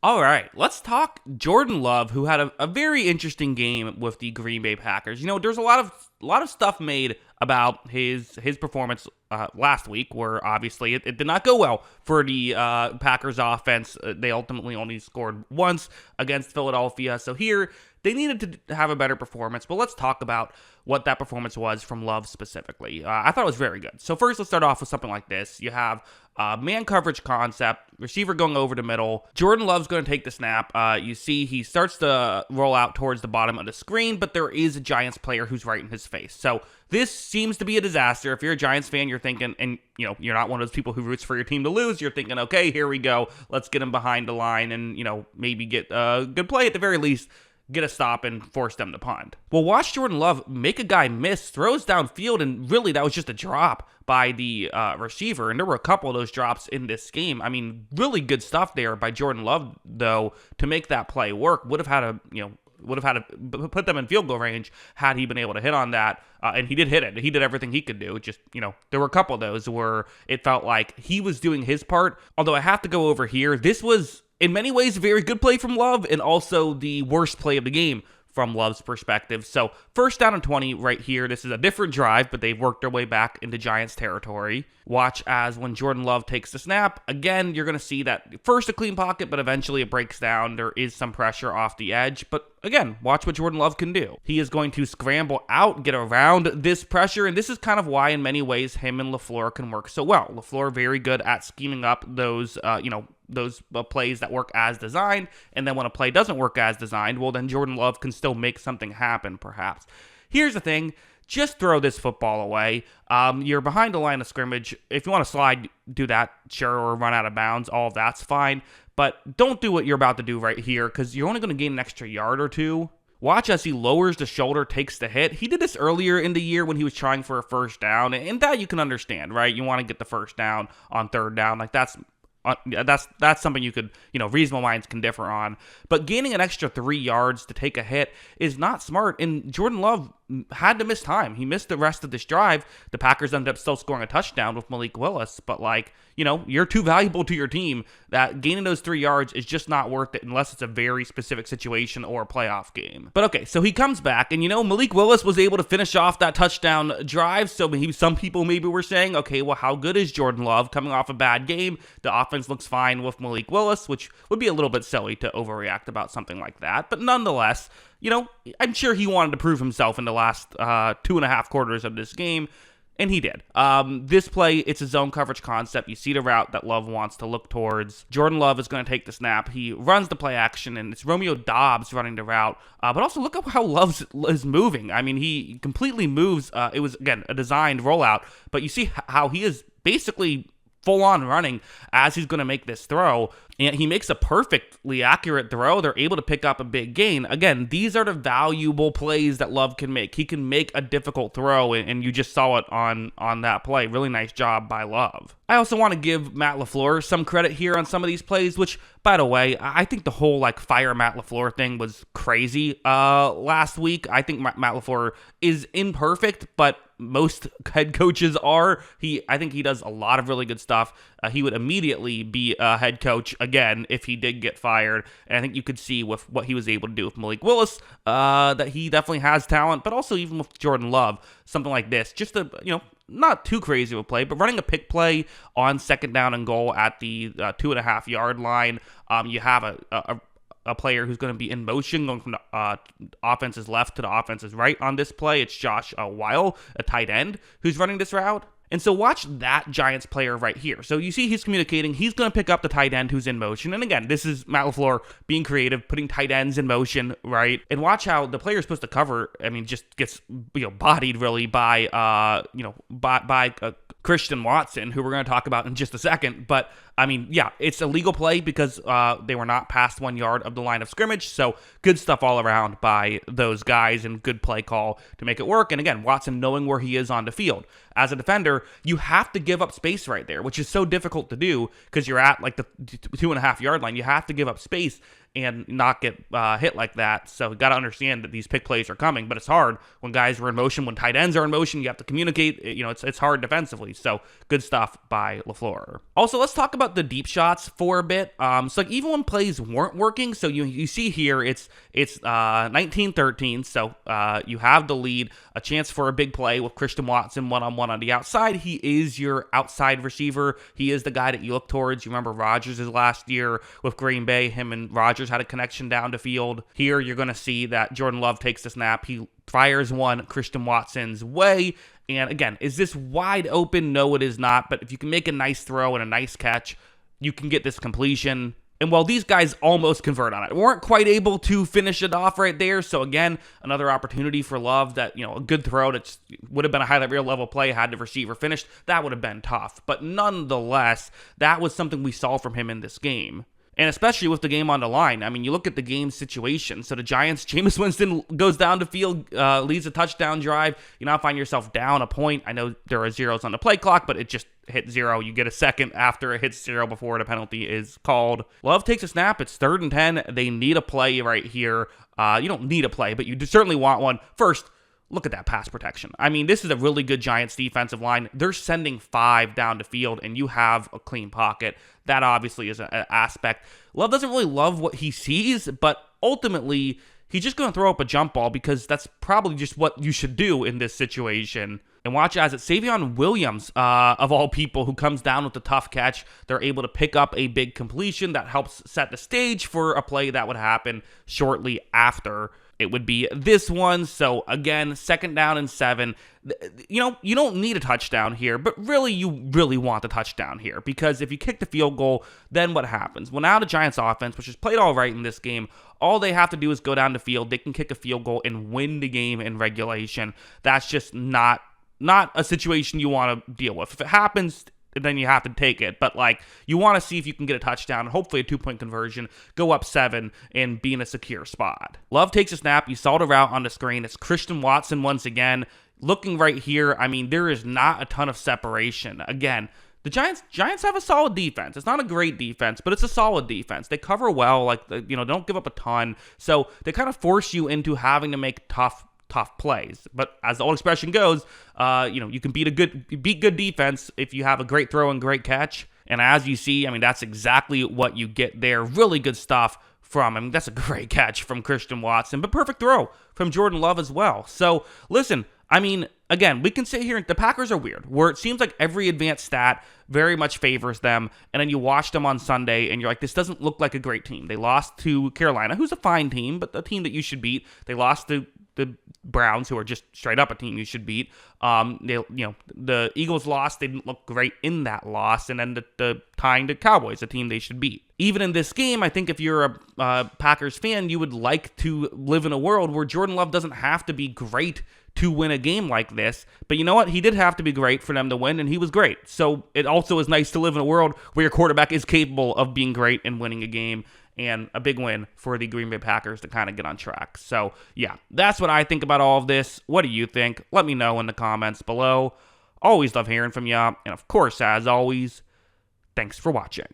All right, let's talk Jordan Love, who had a very interesting game with the Green Bay Packers. There's a lot of stuff made about his performance last week, where obviously it did not go well for the Packers offense. They ultimately only scored once against Philadelphia, so here they needed to have a better performance. But let's talk about what that performance was from Love specifically. I thought it was very good. So first, let's start off with something like this. You have man coverage concept, receiver going over the middle. Jordan Love's going to take the snap. You see he starts to roll out towards the bottom of the screen, but there is a Giants player who's right in his face. So this seems to be a disaster. If you're a Giants fan, you're thinking, and you're not one of those people who roots for your team to lose, you're thinking, okay, here we go. Let's get him behind the line and, maybe get a good play at the very least. Get a stop and force them to punt. Well, watch Jordan Love make a guy miss, throws downfield, and really that was just a drop by the receiver. And there were a couple of those drops in this game. I mean, really good stuff there by Jordan Love, though, to make that play work. Would have had to put them in field goal range had he been able to hit on that. And he did hit it. He did everything he could do. Just, there were a couple of those where it felt like he was doing his part. Although I have to go over here. This was, in many ways, a very good play from Love, and also the worst play of the game from Love's perspective. So first down and 20 right here. This is a different drive, but they've worked their way back into Giants territory. Watch as when Jordan Love takes the snap, again, you're going to see that first a clean pocket, but eventually it breaks down. There is some pressure off the edge, but again, watch what Jordan Love can do. He is going to scramble out, get around this pressure, and this is kind of why in many ways him and LaFleur can work so well. LaFleur very good at scheming up those plays that work as designed, and then when a play doesn't work as designed, well, then Jordan Love can still make something happen, perhaps. Here's the thing. Just throw this football away. You're behind the line of scrimmage. If you want to slide, do that, sure, or run out of bounds. All of that's fine. But don't do what you're about to do right here, because you're only going to gain an extra yard or two. Watch as he lowers the shoulder, takes the hit. He did this earlier in the year when he was trying for a first down, and that you can understand, right? You want to get the first down on third down. Like, that's something you could, reasonable minds can differ on. But gaining an extra 3 yards to take a hit is not smart. And Jordan Love had to miss time. He missed the rest of this drive. The Packers ended up still scoring a touchdown with Malik Willis. But you're too valuable to your team that gaining those 3 yards is just not worth it unless it's a very specific situation or a playoff game. But okay, so he comes back, and Malik Willis was able to finish off that touchdown drive. So some people maybe were saying, okay, well, how good is Jordan Love coming off a bad game? The offense looks fine with Malik Willis, which would be a little bit silly to overreact about something like that. But nonetheless, I'm sure he wanted to prove himself in the last 2.5 quarters of this game, and he did. This play, it's a zone coverage concept. You see the route that Love wants to look towards. Jordan Love is going to take the snap. He runs the play action, and it's Romeo Doubs running the route. But also look at how Love is moving. I mean, he completely moves. It was, again, a designed rollout, but you see how he is basically full-on running as he's going to make this throw, and he makes a perfectly accurate throw. They're able to pick up a big gain. Again, these are the valuable plays that Love can make. He can make a difficult throw, and you just saw it on that play. Really nice job by Love. I also want to give Matt LaFleur some credit here on some of these plays, which, by the way, I think the whole fire Matt LaFleur thing was crazy last week. I think Matt LaFleur is imperfect, but most head coaches are. I think he does a lot of really good stuff. He would immediately be a head coach again if he did get fired. And I think you could see with what he was able to do with Malik Willis that he definitely has talent, but also even with Jordan Love, something like this, just a, not too crazy of a play, but running a pick play on second down and goal at the 2.5 yard line. You have a player who's going to be in motion, going from the offense's left to the offense's right on this play. It's Josh Weil, a tight end, who's running this route. And so watch that Giants player right here. So you see he's communicating. He's going to pick up the tight end who's in motion. And again, this is Matt LaFleur being creative, putting tight ends in motion, right? And watch how the player is supposed to cover, just gets bodied really by Christian Watson, who we're going to talk about in just a second. But it's a legal play because they were not past 1 yard of the line of scrimmage. So good stuff all around by those guys and good play call to make it work. And again, Watson knowing where he is on the field. As a defender, you have to give up space right there, which is so difficult to do because you're at the 2.5 yard line. You have to give up space and not get hit like that. So you got to understand that these pick plays are coming, but it's hard when guys are in motion. When tight ends are in motion, you have to communicate. It's hard defensively. So good stuff by LaFleur. Also, let's talk about about the deep shots for a bit. So like even when plays weren't working, so you see here it's 19-13. So you have the lead, a chance for a big play with Christian Watson one-on-one on the outside. He is your outside receiver. He is the guy that you look towards. You remember Rodgers' last year with Green Bay. Him and Rodgers had a connection down the field. Here you're going to see that Jordan Love takes the snap. He fires one Christian Watson's way. And again, is this wide open? No, it is not. But if you can make a nice throw and a nice catch, you can get this completion. And while these guys almost convert on it, weren't quite able to finish it off right there. So again, another opportunity for Love that, a good throw that would have been a highlight reel level play had the receiver finished. That would have been tough. But nonetheless, that was something we saw from him in this game. And especially with the game on the line. I mean, you look at the game situation. So the Giants, Jameis Winston goes down the field, leads a touchdown drive. You now find yourself down a point. I know there are zeros on the play clock, but it just hit 0. You get a second after it hits 0 before the penalty is called. Love takes a snap. It's 3rd and 10. They need a play right here. You don't need a play, but you certainly want one. First, look at that pass protection. I mean, this is a really good Giants defensive line. They're sending 5 down the field, and you have a clean pocket. That obviously is an aspect. Love doesn't really love what he sees, but ultimately, he's just going to throw up a jump ball because that's probably just what you should do in this situation. And watch as it's Savion Williams, of all people, who comes down with the tough catch. They're able to pick up a big completion that helps set the stage for a play that would happen shortly after. It would be this one. So again, 2nd down and 7. You don't need a touchdown here, but really, you really want the touchdown here because if you kick the field goal, then what happens? Well, now the Giants offense, which has played all right in this game, all they have to do is go down the field. They can kick a field goal and win the game in regulation. That's just not a situation you want to deal with. If it happens, then you have to take it. But you want to see if you can get a touchdown, hopefully a 2-point conversion, go up 7 and be in a secure spot. Love takes a snap. You saw the route on the screen. It's Christian Watson once again. Looking right here, I mean, there is not a ton of separation. Again, the Giants have a solid defense. It's not a great defense, but it's a solid defense. They cover well, don't give up a ton. So they kind of force you into having to make tough plays. But as the old expression goes, you can beat good defense if you have a great throw and great catch. And as you see, I mean, that's exactly what you get there. Really good stuff that's a great catch from Christian Watson, but perfect throw from Jordan Love as well. So listen, I mean, again, we can sit here and the Packers are weird, where it seems like every advanced stat very much favors them, and then you watch them on Sunday, and you're like, this doesn't look like a great team. They lost to Carolina, who's a fine team, but a team that you should beat. They lost to the Browns, who are just straight up a team you should beat. The Eagles lost. They didn't look great in that loss, and then the tying the Cowboys, a team they should beat. Even in this game, I think if you're a Packers fan, you would like to live in a world where Jordan Love doesn't have to be great to win a game like this. But you know what? He did have to be great for them to win, and he was great. So it also is nice to live in a world where your quarterback is capable of being great and winning a game. And a big win for the Green Bay Packers to kind of get on track. So, yeah, that's what I think about all of this. What do you think? Let me know in the comments below. Always love hearing from you. And, of course, as always, thanks for watching.